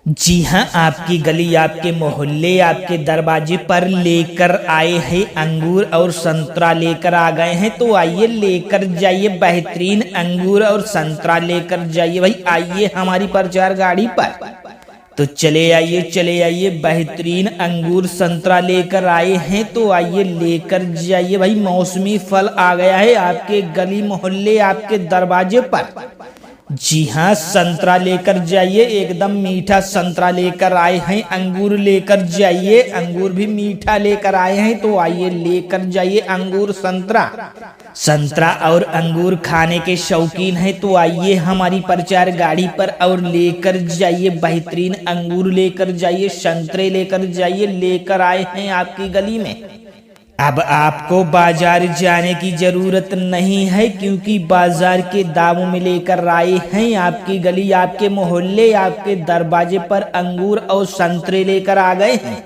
जी हाँ, आपकी गली, आपके मोहल्ले, आपके दरवाजे पर लेकर आए हैं अंगूर और संतरा लेकर आ गए हैं। तो आइए लेकर जाइए बेहतरीन अंगूर और संतरा लेकर जाइए भाई। आइए हमारी प्रचार गाड़ी पर। तो चले आइए बेहतरीन अंगूर संतरा लेकर आए हैं। तो आइए लेकर जाइए भाई। मौसमी फल आ गया है आपके गली मोहल्ले, आपके दरवाजे पर। जी हाँ, संतरा लेकर जाइए, एकदम मीठा संतरा लेकर आए हैं। अंगूर लेकर जाइए, अंगूर भी मीठा लेकर आए हैं। तो आइए लेकर जाइए अंगूर संतरा। संतरा और अंगूर खाने के शौकीन हैं तो आइए हमारी प्रचार गाड़ी पर और लेकर जाइए बेहतरीन अंगूर लेकर जाइए, संतरे लेकर जाइए। लेकर आए हैं आपकी गली में। अब आपको बाजार जाने की जरूरत नहीं है, क्योंकि बाजार के दामों में लेकर आए हैं आपकी गली, आपके मोहल्ले, आपके दरवाजे पर अंगूर और संतरे लेकर आ गए हैं।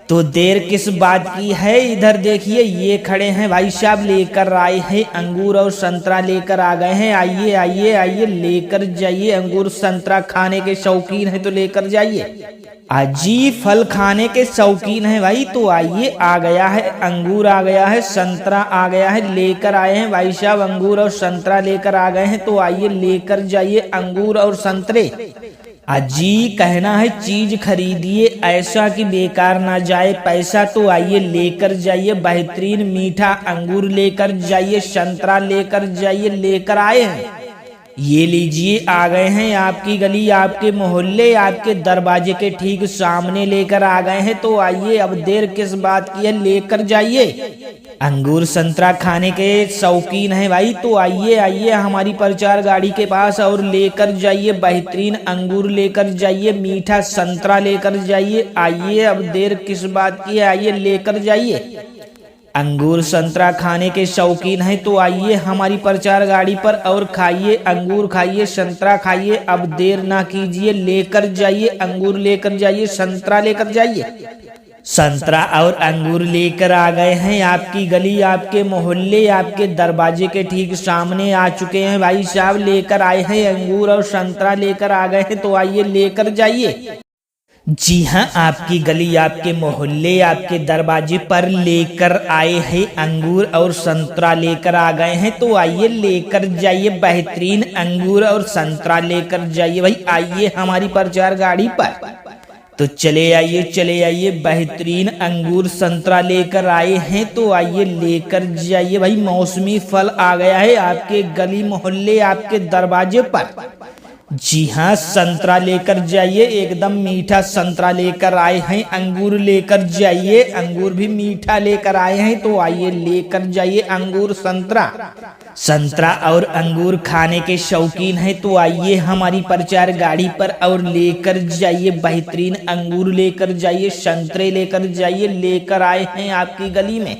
तो देर किस बात की है, इधर देखिए ये खड़े हैं भाई साहब, लेकर आए हैं अंगूर और संतरा लेकर आ गए हैं। आइए लेकर जाइए। अंगूर संतरा खाने के शौकीन है तो लेकर जाइए। अजी फल खाने के शौकीन है भाई, तो आइए। आ गया है अंगूर, आ गया है संतरा, आ गया है। लेकर आए हैं भाई साहब अंगूर और संतरा लेकर आ गए हैं। तो आइए लेकर जाइए अंगूर और संतरे। अजी कहना है चीज खरीदिए ऐसा कि बेकार ना जाए पैसा। तो आइए लेकर जाइए बेहतरीन मीठा अंगूर लेकर जाइए, संतरा लेकर जाइए। लेकर आए हैं, ये लीजिए। आ गए हैं आपकी गली, आपके मोहल्ले, आपके दरवाजे के ठीक सामने लेकर आ गए हैं। तो आइए, अब देर किस बात की है, लेकर जाइए। अंगूर संतरा खाने के शौकीन है भाई, तो आइए हमारी प्रचार गाड़ी के पास और लेकर जाइए बेहतरीन अंगूर लेकर जाइए, मीठा संतरा लेकर जाइए। आइए, अब देर किस बात की है, आइए लेकर जाइए। अंगूर संतरा खाने के शौकीन हैं तो आइए हमारी प्रचार गाड़ी पर और खाइए, अंगूर खाइए, संतरा खाइए। अब देर ना कीजिए, लेकर जाइए अंगूर लेकर जाइए, संतरा लेकर जाइए। संतरा और अंगूर लेकर आ गए हैं आपकी गली, आपके मोहल्ले, आपके दरवाजे के ठीक सामने आ चुके हैं भाई साहब। लेकर आए हैं अंगूर और संतरा लेकर आ गए हैं। तो आइए लेकर जाइए। जी हाँ, आपकी गली, आपके मोहल्ले, आपके दरवाजे पर लेकर आए हैं अंगूर और संतरा लेकर आ गए हैं। तो आइए लेकर जाइए बेहतरीन अंगूर और संतरा लेकर जाइए भाई। आइए हमारी प्रचार गाड़ी पर। तो चले आइए बेहतरीन अंगूर संतरा लेकर आए हैं। तो आइए लेकर जाइए भाई। मौसमी फल आ गया है आपके गली मोहल्ले, आपके दरवाजे पर। जी हाँ, संतरा लेकर जाइए, एकदम मीठा संतरा लेकर आए हैं। अंगूर लेकर जाइए, अंगूर भी मीठा लेकर आए हैं। तो आइए लेकर जाइए अंगूर संतरा। संतरा और अंगूर खाने के शौकीन है तो आइए हमारी प्रचार गाड़ी पर और लेकर जाइए बेहतरीन अंगूर लेकर जाइए, संतरे लेकर जाइए। लेकर आए हैं आपकी गली में।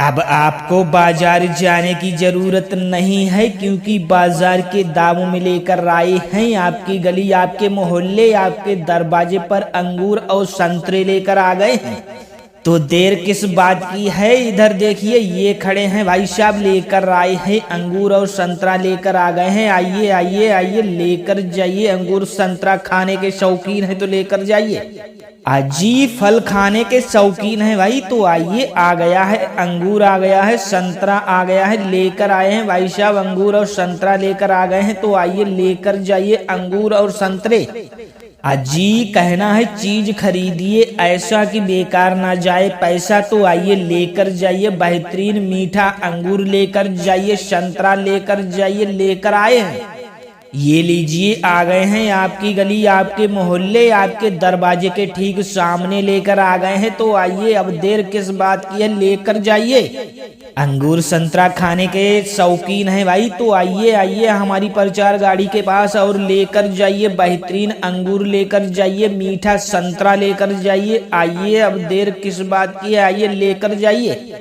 अब आपको बाजार जाने की जरूरत नहीं है, क्योंकि बाजार के दामों में लेकर आए हैं आपकी गली, आपके मोहल्ले, आपके दरवाजे पर अंगूर और संतरे लेकर आ गए हैं। तो देर किस बात की है, इधर देखिए ये खड़े हैं भाई साहब, लेकर आए हैं अंगूर और संतरा लेकर आ गए हैं। आइए लेकर जाइए। अंगूर संतरा खाने के शौकीन है तो लेकर जाइए। अजी फल खाने के शौकीन है भाई, तो आइए। आ गया है अंगूर, आ गया है संतरा, आ गया है। लेकर आए हैं भाई साहब अंगूर और संतरा लेकर आ गए हैं। तो आइए लेकर जाइए अंगूर और संतरे। अजी कहना है चीज खरीदिए ऐसा कि बेकार ना जाए पैसा। तो आइए लेकर जाइए बेहतरीन मीठा अंगूर लेकर जाइए, संतरा लेकर जाइए। लेकर आए हैं, ये लीजिए। आ गए हैं आपकी गली, आपके मोहल्ले, आपके दरवाजे के ठीक सामने लेकर आ गए हैं। तो आइए, अब देर किस बात की है, लेकर जाइए। अंगूर संतरा खाने के शौकीन है भाई, तो आइए हमारी प्रचार गाड़ी के पास और लेकर जाइए बेहतरीन अंगूर लेकर जाइए, मीठा संतरा लेकर जाइए। आइए, अब देर किस बात की है, आइए लेकर जाइए।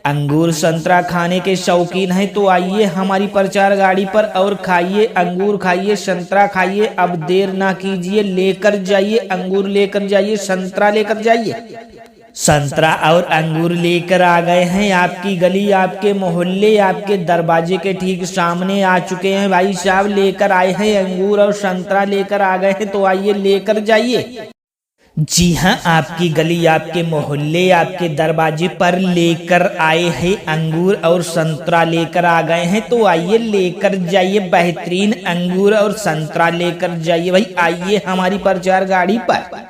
अंगूर संतरा खाने के शौकीन हैं तो आइए हमारी प्रचार गाड़ी पर और खाइए, अंगूर खाइए, संतरा खाइए। अब देर ना कीजिए, लेकर जाइए अंगूर लेकर जाइए, संतरा लेकर जाइए। संतरा और अंगूर लेकर आ गए हैं आपकी गली, आपके मोहल्ले, आपके दरवाजे के ठीक सामने आ चुके हैं भाई साहब। लेकर आए हैं अंगूर और संतरा लेकर आ गए हैं, तो आइए लेकर जाइए। जी हाँ, आपकी गली, आपके मोहल्ले, आपके दरवाजे पर लेकर आए हैं अंगूर और संतरा लेकर आ गए हैं, तो आइए लेकर जाइए। बेहतरीन अंगूर और संतरा लेकर जाइए भाई, आइए हमारी प्रचार गाड़ी पर।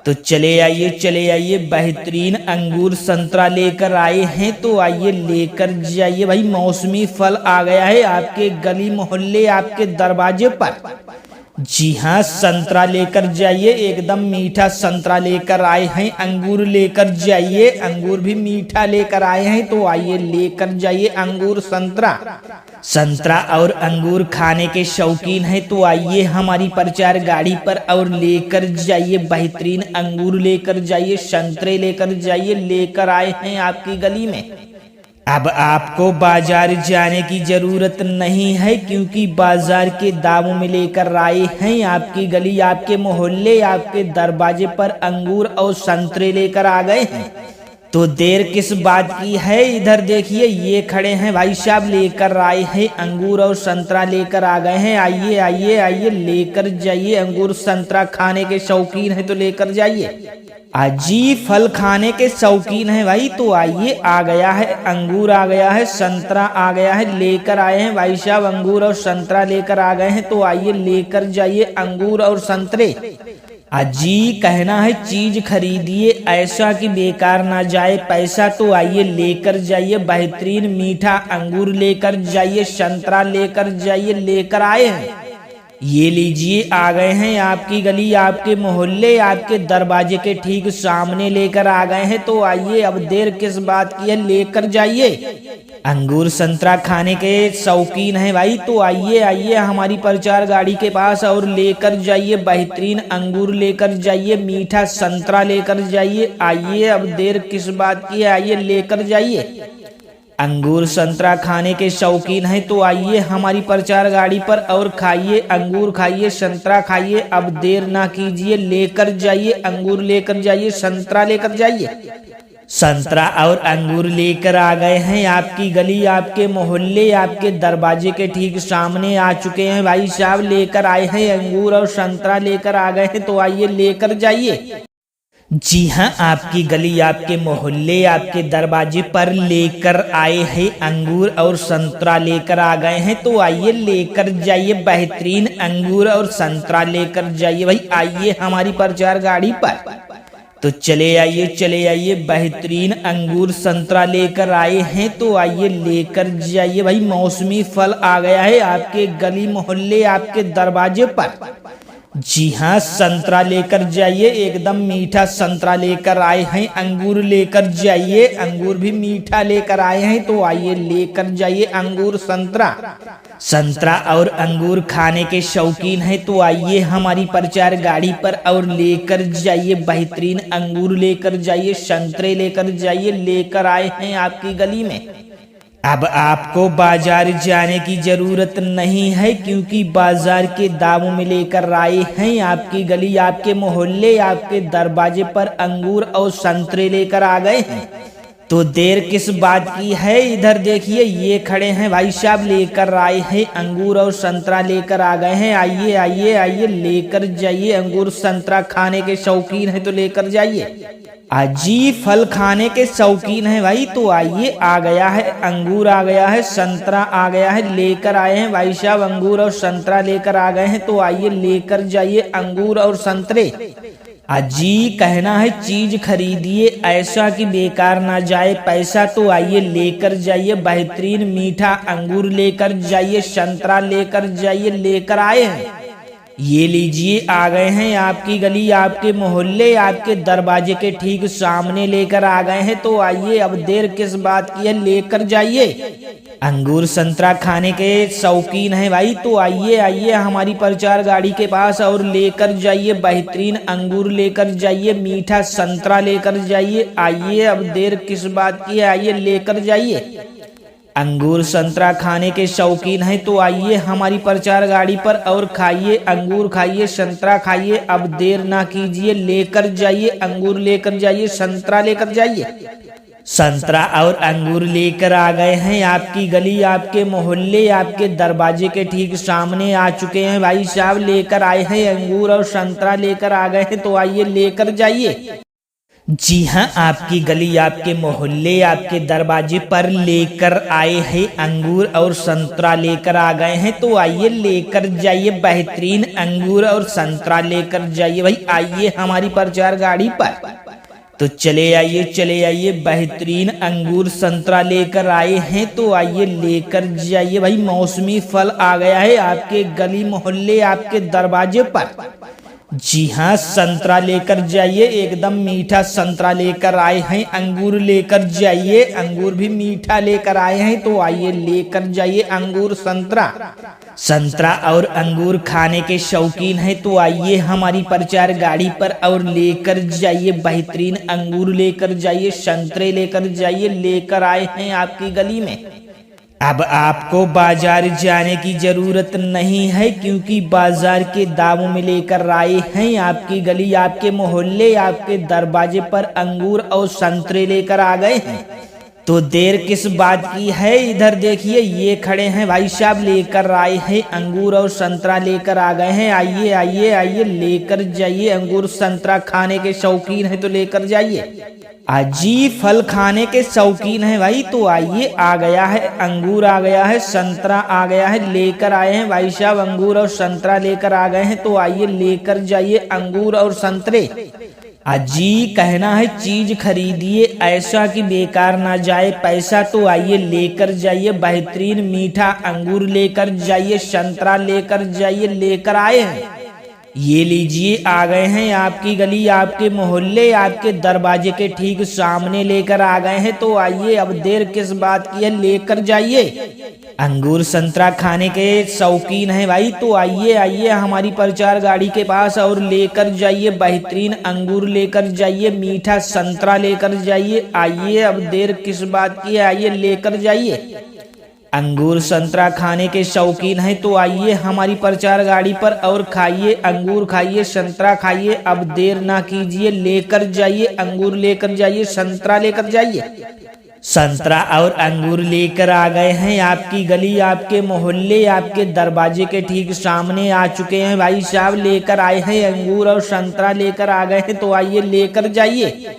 तो चले आइए, बेहतरीन अंगूर संतरा लेकर आए हैं, तो आइए लेकर जाइए भाई। मौसमी फल आ गया है आपके गली मोहल्ले, आपके दरवाजे पर। जी हाँ, संतरा लेकर जाइए, एकदम मीठा संतरा लेकर आए हैं। अंगूर लेकर जाइए, अंगूर भी मीठा लेकर आए हैं, तो आइए लेकर जाइए अंगूर संतरा। संतरा और अंगूर खाने के शौकीन हैं, तो आइए हमारी प्रचार गाड़ी पर और लेकर जाइए। बेहतरीन अंगूर लेकर जाइए, संतरे लेकर जाइए, लेकर आए हैं आपकी गली में। अब आपको बाजार जाने की जरूरत नहीं है, क्योंकि बाजार के दामों में लेकर आए हैं आपकी गली, आपके मोहल्ले, आपके दरवाजे पर अंगूर और संतरे लेकर आ गए हैं। तो देर किस बात की है, इधर देखिए ये खड़े हैं भाई साहब, लेकर आए हैं अंगूर और संतरा लेकर आ गए हैं। आइए लेकर जाइए। अंगूर संतरा खाने के शौकीन है तो लेकर जाइए। अजी फल खाने के शौकीन है भाई, तो आइए। आ गया है अंगूर, आ गया है संतरा, आ गया है, लेकर आए हैं भाई साहब अंगूर और संतरा लेकर आ गए हैं, तो आइए लेकर जाइए अंगूर और संतरे। अजी कहना है चीज खरीदिए ऐसा कि बेकार ना जाए पैसा, तो आइए लेकर जाइए। बेहतरीन मीठा अंगूर लेकर जाइए, संतरा लेकर जाइए, लेकर आए हैं। ये लीजिए, आ गए हैं आपकी गली, आपके मोहल्ले, आपके दरवाजे के ठीक सामने लेकर आ गए हैं, तो आइए। अब देर किस बात की है, लेकर जाइए। अंगूर संतरा खाने के शौकीन है भाई, तो आइए हमारी प्रचार गाड़ी के पास और लेकर जाइए। बेहतरीन अंगूर लेकर जाइए, मीठा संतरा लेकर जाइए। आइए, अब देर किस बात की है, आइए लेकर जाइए। अंगूर संतरा खाने के शौकीन हैं, तो आइए हमारी प्रचार गाड़ी पर और खाइए, अंगूर खाइए, संतरा खाइए। अब देर ना कीजिए, लेकर जाइए, अंगूर लेकर जाइए, संतरा लेकर जाइए। संतरा और अंगूर लेकर आ गए हैं आपकी गली, आपके मोहल्ले, आपके दरवाजे के ठीक सामने आ चुके हैं भाई साहब। लेकर आए हैं अंगूर और संतरा लेकर आ गए हैं, तो आइए लेकर जाइए। जी हाँ, आपकी गली, आपके मोहल्ले, आपके दरवाजे पर लेकर आए हैं अंगूर और संतरा लेकर आ गए हैं, तो आइए लेकर जाइए। बेहतरीन अंगूर और संतरा लेकर जाइए भाई, आइए हमारी प्रचार गाड़ी पर। तो चले आइए, बेहतरीन अंगूर संतरा लेकर आए हैं, तो आइए लेकर जाइए भाई। मौसमी फल आ गया है आपके गली मोहल्ले, आपके दरवाजे पर। जी हाँ, संतरा लेकर जाइए, एकदम मीठा संतरा लेकर आए हैं। अंगूर लेकर जाइए, अंगूर भी मीठा लेकर आए हैं, तो आइए लेकर जाइए अंगूर संतरा। संतरा और अंगूर खाने के शौकीन हैं, तो आइए हमारी प्रचार गाड़ी पर और लेकर जाइए। बेहतरीन अंगूर लेकर जाइए, संतरे लेकर जाइए, लेकर आए हैं आपकी गली में। अब आपको बाजार जाने की जरूरत नहीं है, क्योंकि बाजार के दामों में लेकर आए हैं आपकी गली, आपके मोहल्ले, आपके दरवाजे पर अंगूर और संतरे लेकर आ गए हैं। तो देर किस बात की है, इधर देखिए ये खड़े हैं भाई साहब, लेकर आए हैं अंगूर और संतरा लेकर आ गए हैं। आइए लेकर जाइए। अंगूर संतरा खाने के शौकीन है तो लेकर जाइए। अजी फल खाने के शौकीन है भाई, तो आइए। आ गया है अंगूर, आ गया है संतरा, आ गया है, लेकर आए हैं भाई साहब अंगूर और संतरा लेकर आ गए हैं, तो आइए लेकर जाइए अंगूर और संतरे। अजी कहना है चीज खरीदिए ऐसा कि बेकार ना जाए पैसा, तो आइए लेकर जाइए। बेहतरीन मीठा अंगूर लेकर जाइए, संतरा लेकर जाइए, लेकर आए हैं। ये लीजिए, आ गए हैं आपकी गली, आपके मोहल्ले, आपके दरवाजे के ठीक सामने लेकर आ गए हैं, तो आइए। अब देर किस बात की है, लेकर जाइए। अंगूर संतरा खाने के शौकीन है भाई, तो आइए हमारी प्रचार गाड़ी के पास और लेकर जाइए। बेहतरीन अंगूर लेकर जाइए, मीठा संतरा लेकर जाइए। आइए, अब देर किस बात की है, आइए लेकर जाइए। अंगूर संतरा खाने के शौकीन हैं तो आइए हमारी प्रचार गाड़ी पर और खाइए अंगूर, खाइए संतरा, खाइए। अब देर ना कीजिए, लेकर जाइए अंगूर, लेकर जाइए संतरा, लेकर जाइए। संतरा और अंगूर लेकर आ गए हैं आपकी गली, आपके मोहल्ले, आपके दरवाजे के ठीक सामने आ चुके हैं भाई साहब। लेकर आए हैं अंगूर और संतरा, लेकर आ गए हैं तो आइए लेकर जाइए। जी हाँ, आपकी गली, आपके मोहल्ले, आपके दरवाजे पर लेकर आए हैं अंगूर और संतरा, लेकर आ गए हैं तो आइए लेकर जाइए। बेहतरीन अंगूर और संतरा लेकर जाइए भाई, आइए हमारी प्रचार गाड़ी पर। तो चले आइए बेहतरीन अंगूर संतरा लेकर आए हैं तो आइए लेकर जाइए भाई। मौसमी फल आ गया है आपके गली मोहल्ले, आपके दरवाजे पर। जी हाँ, संतरा लेकर जाइए, एकदम मीठा संतरा लेकर आए हैं। अंगूर लेकर जाइए, अंगूर भी मीठा लेकर आए हैं तो आइए लेकर जाइए अंगूर संतरा। संतरा और अंगूर खाने के शौकीन हैं तो आइए हमारी प्रचार गाड़ी पर और लेकर जाइए। बेहतरीन अंगूर लेकर जाइए, संतरे लेकर जाइए, लेकर आए हैं आपकी गली में। अब आपको बाजार जाने की जरूरत नहीं है क्योंकि बाजार के दामों में लेकर आए हैं आपकी गली, आपके मोहल्ले, आपके दरवाजे पर अंगूर और संतरे लेकर आ गए हैं। तो देर किस बात की है, इधर देखिए ये खड़े हैं भाई साहब, लेकर आए हैं अंगूर और संतरा लेकर आ गए हैं। आइए लेकर जाइए अंगूर संतरा, खाने के शौकीन है तो लेकर जाइए। अजी फल खाने के शौकीन है भाई तो आइए, आ गया है अंगूर, आ गया है संतरा, आ गया है, लेकर आए हैं भाई साहब अंगूर और संतरा लेकर आ गए हैं तो आइए लेकर जाइए अंगूर और संतरे। अजी कहना है चीज खरीदिए ऐसा कि बेकार ना जाए पैसा, तो आइए लेकर जाइए। बेहतरीन मीठा अंगूर लेकर जाइए, संतरा लेकर जाइए, लेकर आए हैं। ये लीजिए, आ गए हैं आपकी गली, आपके मोहल्ले, आपके दरवाजे के ठीक सामने लेकर आ गए हैं तो आइए, अब देर किस बात की है, लेकर जाइए। अंगूर संतरा खाने के शौकीन है भाई तो आइए हमारी प्रचार गाड़ी के पास और लेकर जाइए। बेहतरीन अंगूर लेकर जाइए, मीठा संतरा लेकर जाइए। आइए, अब देर किस बात की है, आइए लेकर जाइए। अंगूर संतरा खाने के शौकीन हैं तो आइए हमारी प्रचार गाड़ी पर और खाइए अंगूर, खाइए संतरा, खाइए। अब देर ना कीजिए, लेकर जाइए अंगूर, लेकर जाइए संतरा, लेकर जाइए। संतरा और अंगूर लेकर आ गए हैं आपकी गली, आपके मोहल्ले, आपके दरवाजे के ठीक सामने आ चुके हैं भाई साहब। लेकर आए हैं अंगूर और संतरा लेकर आ गए हैं तो आइए लेकर जाइए।